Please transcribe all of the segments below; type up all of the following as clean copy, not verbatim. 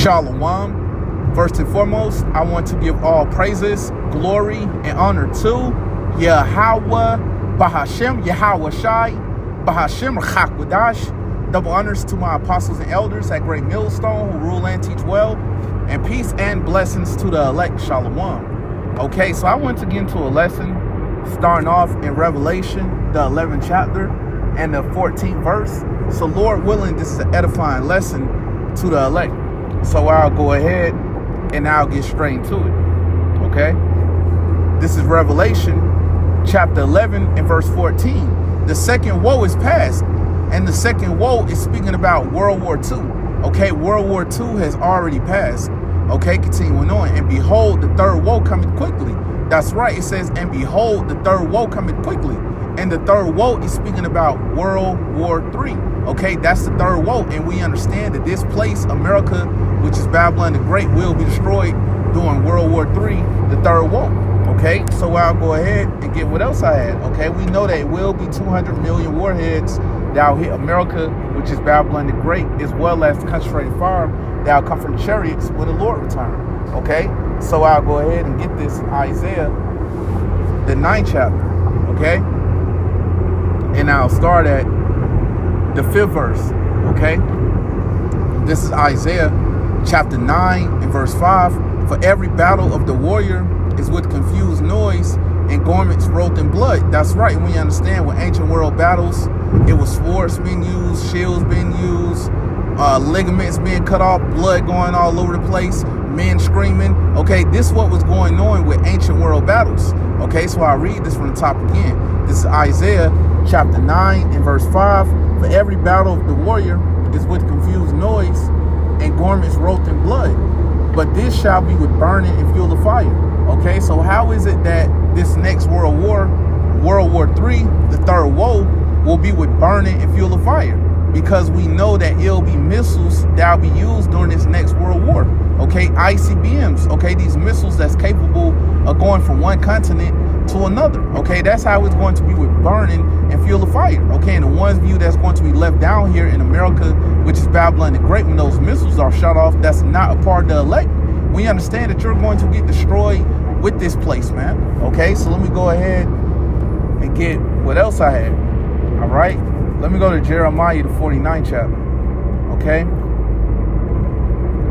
Shalom. First and foremost, I want to give all praises, glory, and honor to Yahweh, Bahashem, Yahweh Shai, Bahashem, Chakwadash. Double honors to my apostles and elders at Great Millstone who rule and teach well, and peace and blessings to the elect. Shalom. Okay, so I want to get into a lesson starting off in Revelation, the 11th chapter and the 14th verse. So Lord willing, this is an edifying lesson to the elect. So I'll go ahead and I'll get straight into it. Okay? This is Revelation chapter 11 and verse 14. The second woe is past. And the second woe is speaking about World War II. Okay, World War II has already passed. Okay, continuing on. And behold, the third woe cometh quickly. That's right. It says, and behold, the third woe cometh quickly. And the third woe is speaking about World War III. Okay, that's the third woe. And we understand that this place, America, which is Babylon the Great, will be destroyed during World War III, the third woe. Okay, so I'll go ahead and get what else I had. Okay, we know that it will be 200 million warheads that will hit America, which is Babylon the Great, as well as concentrated fire that will come from the chariots when the Lord return. Okay, so I'll go ahead and get this in Isaiah, the 9th chapter. Okay, and I'll start at the 5th verse. Okay, this is Isaiah chapter 9 and verse 5. For every battle of the warrior is with confused noise and garments rolled in blood. That's right. We understand with ancient world battles, it was swords being used, shields being used, ligaments being cut off, blood going all over the place, men screaming. Okay, this is what was going on with ancient world battles. Okay, so I'll read this from the top again. This is Isaiah chapter 9 and verse 5. For every battle of the warrior is with confused noise and garments rolled in blood. But this shall be with burning and fuel of fire. Okay, so how is it that this next World War III, the third woe, will be with burning and fuel of fire? Because we know that it'll be missiles that will be used during this next World War. Okay, ICBMs. Okay, these missiles that's capable of going from one continent to another. Okay, that's how it's going to be with burning and fuel of fire. Okay, and the one view that's going to be left down here in America, which is Babylon the Great, when those missiles are shot off, that's not a part of the elect. We understand that you're going to get destroyed with this place, man. Okay, so let me go ahead and get what else I had. All right, let me go to Jeremiah, the 49th chapter. Okay,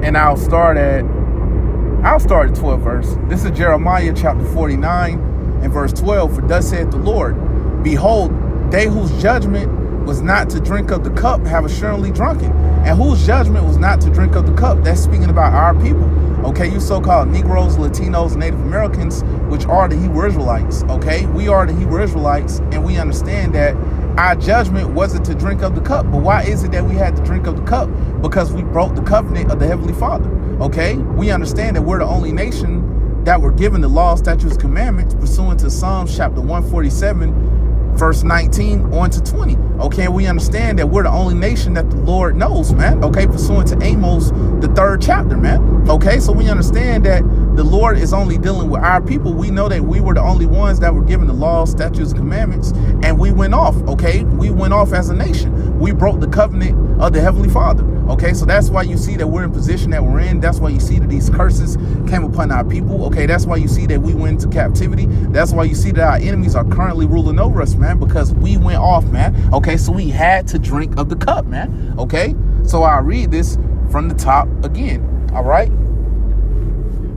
and I'll start at 12th verse. This is Jeremiah chapter 49 and verse 12. For thus saith the Lord, behold, they whose judgment was not to drink of the cup have assuredly drunken. And whose judgment was not to drink of the cup? That's speaking about our people. Okay, you so-called Negroes, Latinos, Native Americans, which are the Hebrew Israelites. Okay, we are the Hebrew Israelites, and we understand that our judgment wasn't to drink of the cup. But why is it that we had to drink of the cup? Because we broke the covenant of the Heavenly Father. Okay, we understand that we're the only nation that were given the law, statutes, commandments pursuant to Psalms chapter 147, verse 19 on to 20. Okay, we understand that we're the only nation that the Lord knows, man. Okay, pursuant to Amos, the 3rd chapter, man. Okay, so we understand that the Lord is only dealing with our people. We know that we were the only ones that were given the law, statutes, commandments, and we went off. Okay, we went off as a nation. We broke the covenant of the Heavenly Father. Okay, so that's why you see that we're in position that we're in. That's why you see that these curses came upon our people. Okay, that's why you see that we went into captivity. That's why you see that our enemies are currently ruling over us, man, because we went off, man. Okay, so we had to drink of the cup, man. Okay, so I'll read this from the top again. All right,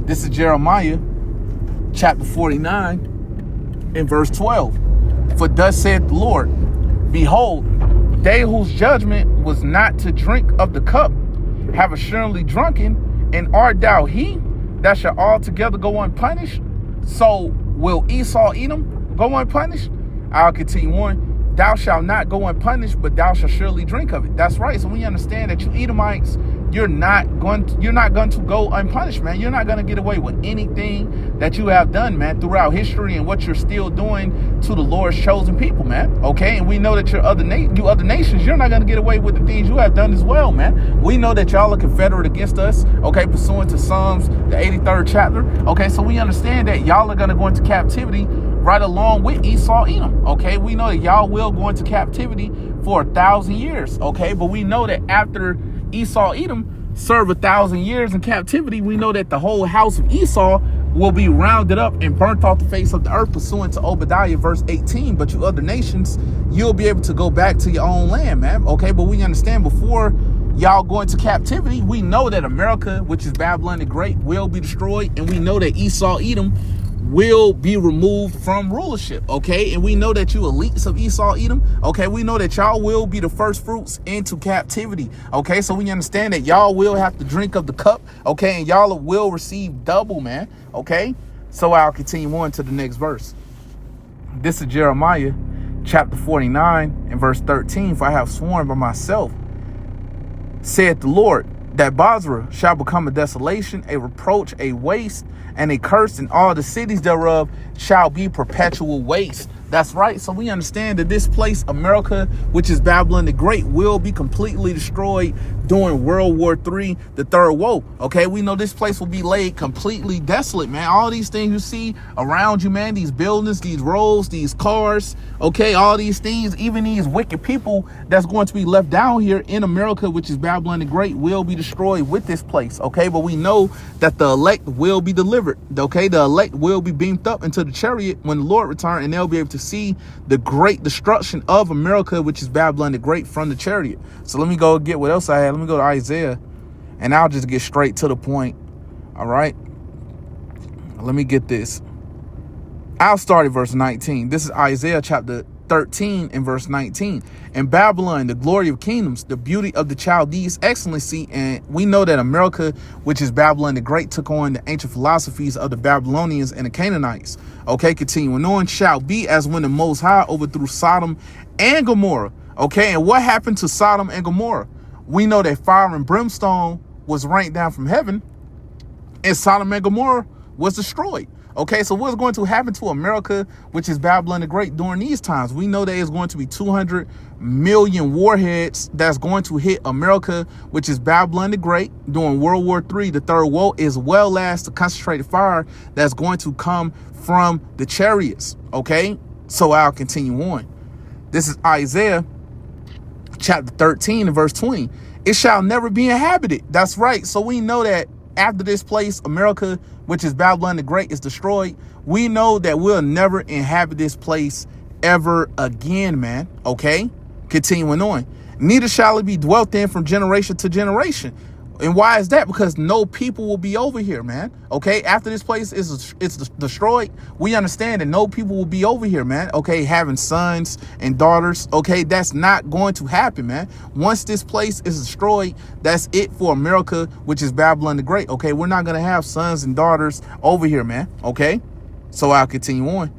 this is Jeremiah chapter 49 and verse 12. For thus saith the Lord, behold, they whose judgment was not to drink of the cup have assuredly drunken, and art thou he that shall altogether go unpunished? So will Esau Edom go unpunished? I'll continue on. Thou shalt not go unpunished, but thou shalt surely drink of it. That's right. So we understand that you Edomites, you're not going to go unpunished, man. You're not going to get away with anything that you have done, man, throughout history and what you're still doing to the Lord's chosen people, man. Okay, and we know that you other nations, you're not going to get away with the things you have done as well, man. We know that y'all are confederate against us, okay, pursuant to Psalms, the 83rd chapter. Okay, so we understand that y'all are going to go into captivity right along with Esau Edom. Okay, we know that y'all will go into captivity for 1,000 years. Okay, but we know that after Esau Edom, serve 1,000 years in captivity, we know that the whole house of Esau will be rounded up and burnt off the face of the earth, pursuant to Obadiah verse 18. But you other nations, you'll be able to go back to your own land, man. Okay, but we understand before y'all go into captivity, we know that America, which is Babylon the Great, will be destroyed. And we know that Esau, Edom, will be removed from rulership, okay? And we know that you elites of Esau, Edom, okay? We know that y'all will be the first fruits into captivity, okay? So we understand that y'all will have to drink of the cup, okay? And y'all will receive double, man, okay? So I'll continue on to the next verse. This is Jeremiah chapter 49 and verse 13. For I have sworn by myself, saith the Lord, that Bozrah shall become a desolation, a reproach, a waste, and a curse, and all the cities thereof shall be perpetual waste. That's right. So we understand that this place, America, which is Babylon the Great, will be completely destroyed during World War III, the third woe. Okay, we know this place will be laid completely desolate, man. All these things you see around you, man, these buildings, these roads, these cars, okay, all these things, even these wicked people that's going to be left down here in America, which is Babylon the Great, will be destroyed with this place. Okay, but we know that the elect will be delivered. Okay, the elect will be beamed up into the chariot when the Lord returns, and they'll be able to see the great destruction of America, which is Babylon the Great, from the chariot. So let me go get what else I had. Let me go to Isaiah, and I'll just get straight to the point. All right, let me get this. I'll start at verse 19. This is Isaiah chapter 13 and verse 19. In Babylon, the glory of kingdoms, the beauty of the Chaldees, excellency. And we know that America, which is Babylon the Great, took on the ancient philosophies of the Babylonians and the Canaanites. Okay, continuing on, shall be as when the Most High overthrew Sodom and Gomorrah. Okay, and what happened to Sodom and Gomorrah? We know that fire and brimstone was rained down from heaven, and Sodom and Gomorrah was destroyed. Okay, so what's going to happen to America, which is Babylon the Great, during these times? We know there is going to be 200 million warheads that's going to hit America, which is Babylon the Great, during World War III, the third woe, as well as the concentrated fire that's going to come from the chariots. Okay, so I'll continue on. This is Isaiah chapter 13 and verse 20. It shall never be inhabited. That's right. So we know that after this place, America, which is Babylon the Great, is destroyed, we know that we'll never inhabit this place ever again, man. Okay, continuing on. Neither shall it be dwelt in from generation to generation. And why is that? Because no people will be over here, man. Okay, after this place is destroyed, we understand that no people will be over here, man. Okay, having sons and daughters. Okay, that's not going to happen, man. Once this place is destroyed, that's it for America, which is Babylon the Great. Okay, we're not going to have sons and daughters over here, man. Okay, so I'll continue on.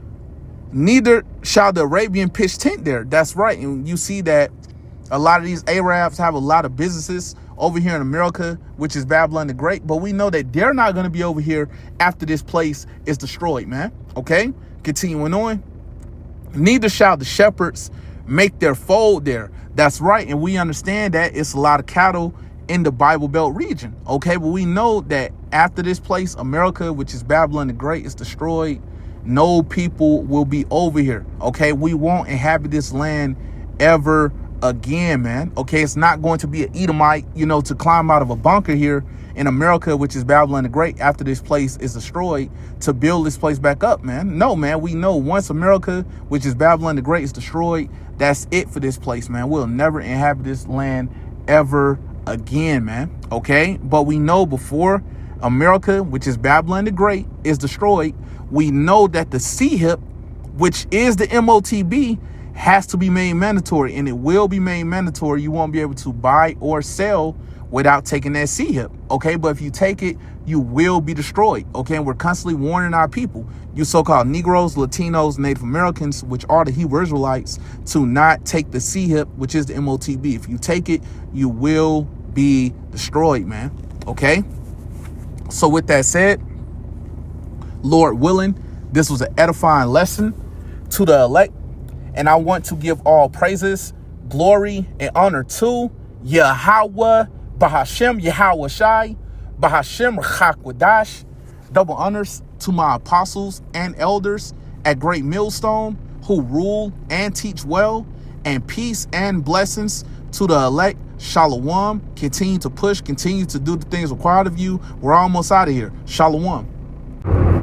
Neither shall the Arabian pitch tent there. That's right. And you see that a lot of these Arabs have a lot of businesses over here in America, which is Babylon the Great, but we know that they're not going to be over here after this place is destroyed, man. Okay, continuing on. Neither shall the shepherds make their fold there. That's right, and we understand that it's a lot of cattle in the Bible Belt region. Okay, but we know that after this place, America, which is Babylon the Great, is destroyed, no people will be over here. Okay, we won't inhabit this land ever again, man. Okay, it's not going to be an Edomite, you know, to climb out of a bunker here in America, which is Babylon the Great, after this place is destroyed, to build this place back up, man. No, man, we know once America, which is Babylon the Great, is destroyed, that's it for this place, man. We'll never inhabit this land ever again, man. Okay, but we know before America, which is Babylon the Great, is destroyed, we know that the CHIP, which is the MOTB, has to be made mandatory, and it will be made mandatory. You won't be able to buy or sell without taking that CHIP. Okay, but if you take it, you will be destroyed. Okay, and we're constantly warning our people, you so-called Negroes, Latinos, Native Americans, which are the Hebrew Israelites, to not take the CHIP, which is the MOTB. If you take it, you will be destroyed, man. Okay, so with that said, Lord willing, this was an edifying lesson to the elect. And I want to give all praises, glory, and honor to Yahweh, Bahashem, Yahweh Shai, Bahashem, Chakwadash. Double honors to my apostles and elders at Great Millstone who rule and teach well, and peace and blessings to the elect Shalom. Continue to push. Continue to do the things required of you. We're almost out of here. Shalom.